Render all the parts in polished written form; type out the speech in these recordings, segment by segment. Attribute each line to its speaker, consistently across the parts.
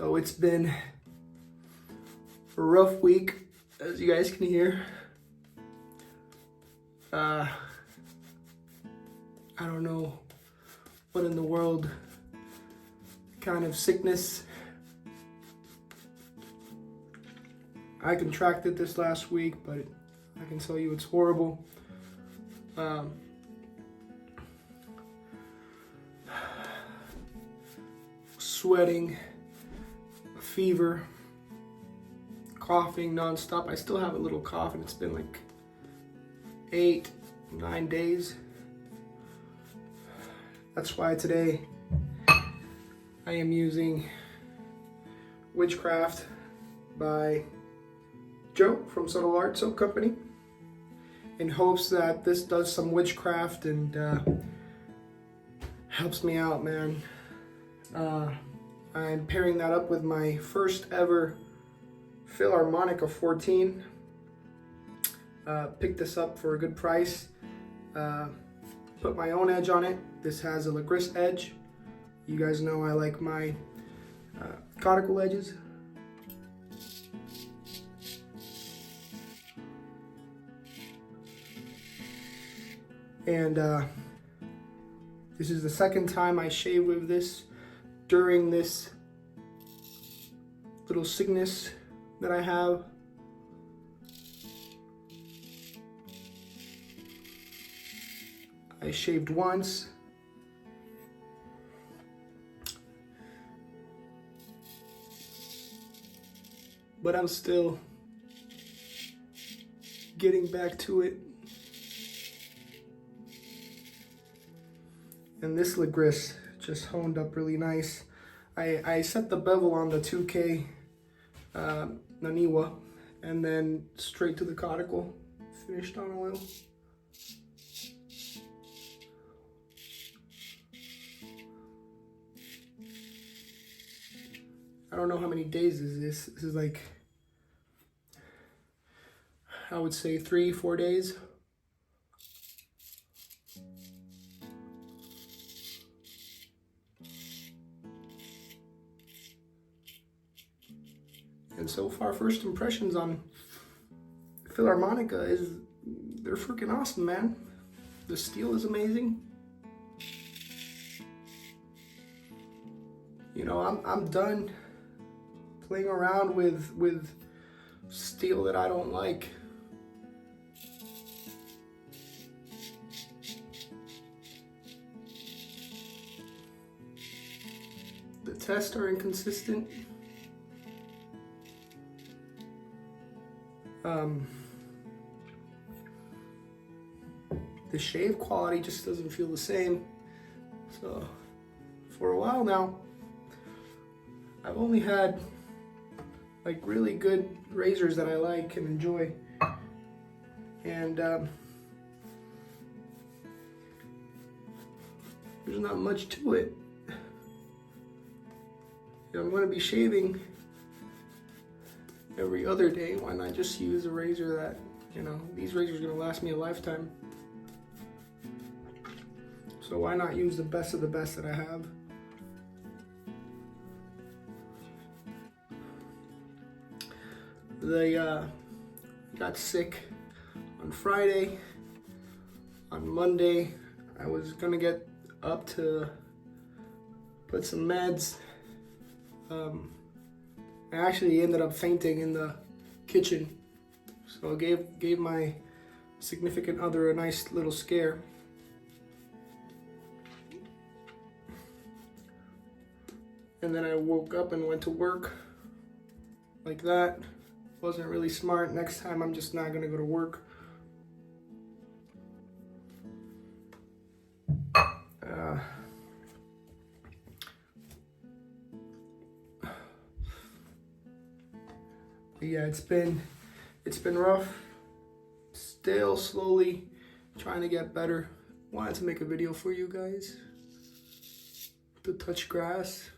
Speaker 1: So it's been a rough week, as you guys can hear. I don't know what in the world kind of sickness I contracted this last week, but I can tell you it's horrible. Sweating, fever, coughing nonstop. I still have a little cough, and it's been like 8-9 days. That's why today I am using Witchcraft by Joe from Subtle Art Soap Company, in hopes that this does some witchcraft and helps me out, man. I'm pairing that up with my first ever Filarmonica 14. Picked this up for a good price. Put my own edge on it. This has a Ligris edge. You guys know I like my conical edges. And this is the second time I shave with this during this little sickness that I have. I shaved once. But I'm still getting back to it. And this Ligris just honed up really nice. I set the bevel on the 2K Naniwa and then straight to the conical, finished on oil. I don't know how many days is this. This is like, I would say 3-4 days. And so far, first impressions on Filarmonica is they're freaking awesome, man. The steel is amazing. You know, I'm done playing around with steel that I don't like. The tests are inconsistent. The shave quality just doesn't feel the same. So for a while now, I've only had like really good razors that I like and enjoy, and there's not much to it. If I'm going to be shaving every other day, why not just use a razor that, you know, these razors are going to last me a lifetime. So why not use the best of the best that I have? They got sick on Friday. On Monday, I was gonna get up to put some meds. I actually ended up fainting in the kitchen, so I gave my significant other a nice little scare. And then I woke up and went to work like that. Wasn't really smart. Next time I'm just not gonna go to work. Yeah, it's been rough. Still slowly trying to get better. Wanted to make a video for you guys to touch grass.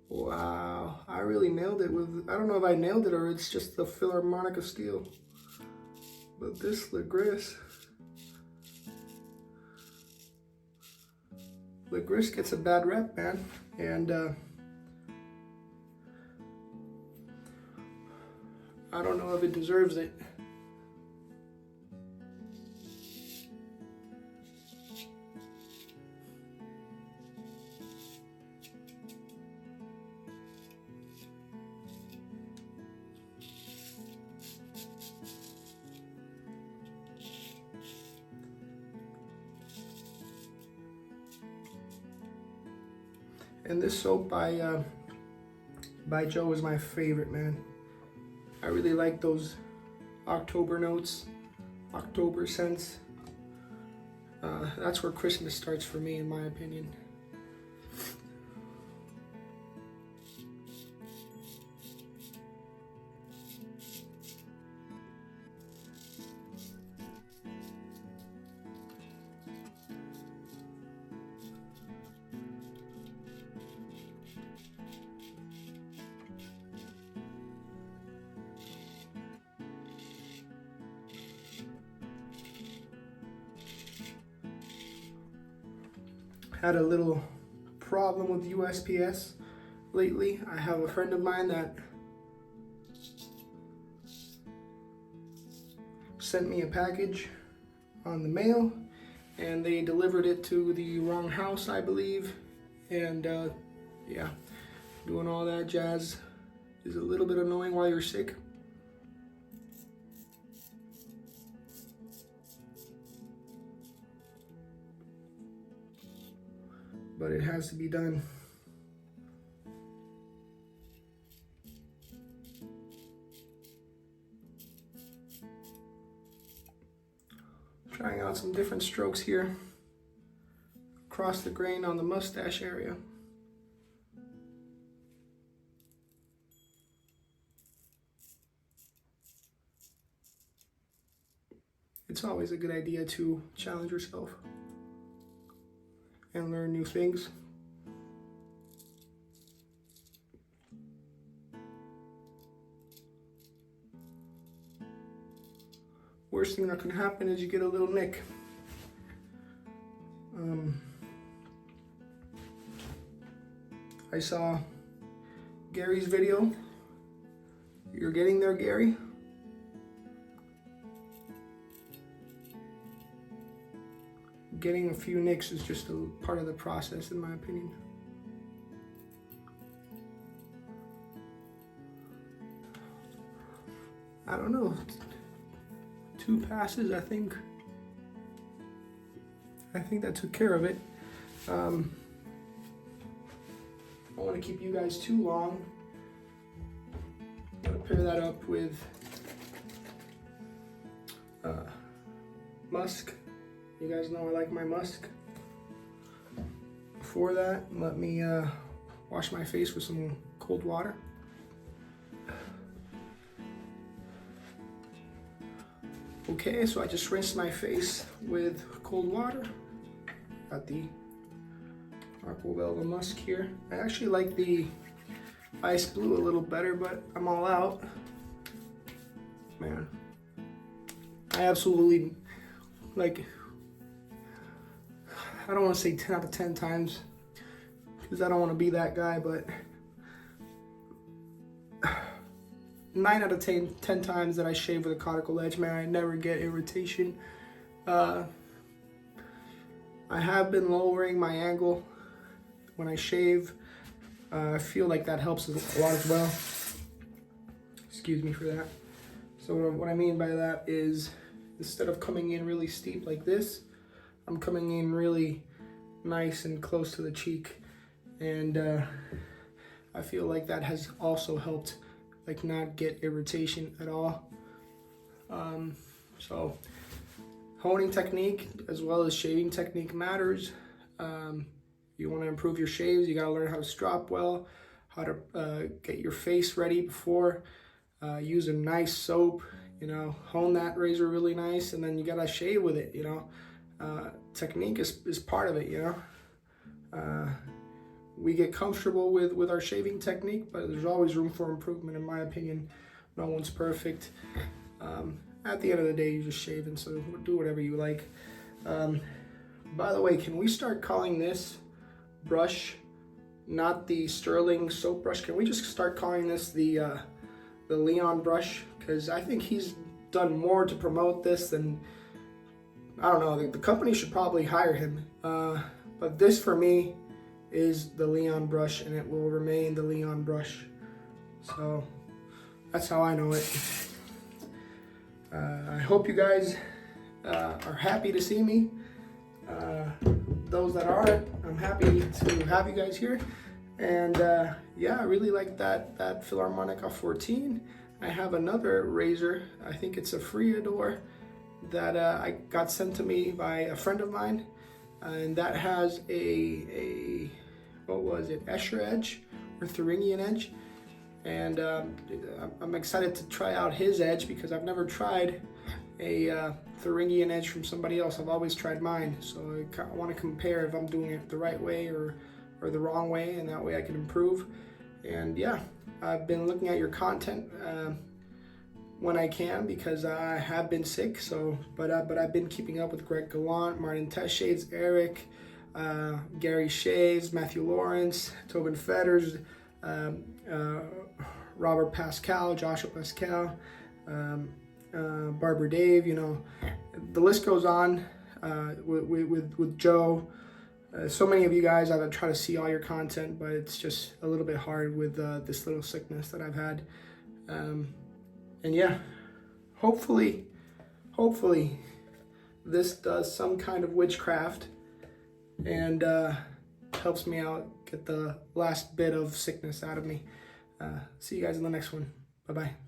Speaker 1: Wow, I really nailed it with, I don't know if I nailed it or it's just the Filarmonica steel. But this Ligris, licorice gets a bad rep, man, and I don't know if it deserves it. And this soap by Joe is my favorite, man. I really like those October notes, October scents. That's where Christmas starts for me, in my opinion. Had a little problem with USPS lately. I have a friend of mine that sent me a package on the mail, and they delivered it to the wrong house, I believe. And yeah, doing all that jazz is a little bit annoying while you're sick. But it has to be done. Trying out some different strokes here across the grain on the mustache area. It's always a good idea to challenge yourself and learn new things. Worst thing that can happen is you get a little nick. I saw Gary's video. You're getting there, Gary. Getting a few nicks is just a part of the process, in my opinion. I don't know. 2 passes, I think that took care of it. I don't want to keep you guys too long. I'm gonna pair that up with musk. You guys know I like my musk. Before that, let me wash my face with some cold water. Okay, so I just rinsed my face with cold water. Got the Aqua Velva Musk here. I actually like the Ice Blue a little better, but I'm all out. Man, I absolutely, like, I don't want to say 10 out of 10 times, because I don't want to be that guy, but 9 out of 10 times that I shave with a cuticle edge, man, I never get irritation. I have been lowering my angle when I shave. I feel like that helps a lot as well. Excuse me for that. So what I mean by that is, instead of coming in really steep like this, I'm coming in really nice and close to the cheek, and I feel like that has also helped, like, not get irritation at all. So honing technique as well as shaving technique matters. You want to improve your shaves, you got to learn how to strop well, how to get your face ready before, use a nice soap, you know, hone that razor really nice, and then you got to shave with it, you know. Technique is part of it, you know. We get comfortable with our shaving technique, but there's always room for improvement, in my opinion. No one's perfect. At the end of the day, you're just shaving, so do whatever you like. By the way, can we start calling this brush, not the Sterling soap brush. Can we just start calling this the Leon brush? Because I think he's done more to promote this than, I don't know, the company should probably hire him. But this for me is the Leon brush, and it will remain the Leon brush. So that's how I know it. I hope you guys are happy to see me. Those that aren't, I'm happy to have you guys here. And yeah, I really like that Filarmonica 14. I have another razor. I think it's a Freeador that I got sent to me by a friend of mine, and that has a what was it, Escher edge or Thuringian edge. And I'm excited to try out his edge because I've never tried a Thuringian edge from somebody else. I've always tried mine, so I want to compare if I'm doing it the right way or the wrong way, and that way I can improve. And yeah, I've been looking at your content when I can because I have been sick. So, but I've been keeping up with Greg Gallant, Martin Teshades, Eric, Gary Shaves, Matthew Lawrence, Tobin Fetters, Robert Pascal, Joshua Pascal, Barbara Dave. You know, the list goes on with Joe. So many of you guys, I've tried to see all your content, but it's just a little bit hard with this little sickness that I've had. And yeah, hopefully this does some kind of witchcraft and helps me out, get the last bit of sickness out of me. See you guys in the next one. Bye-bye.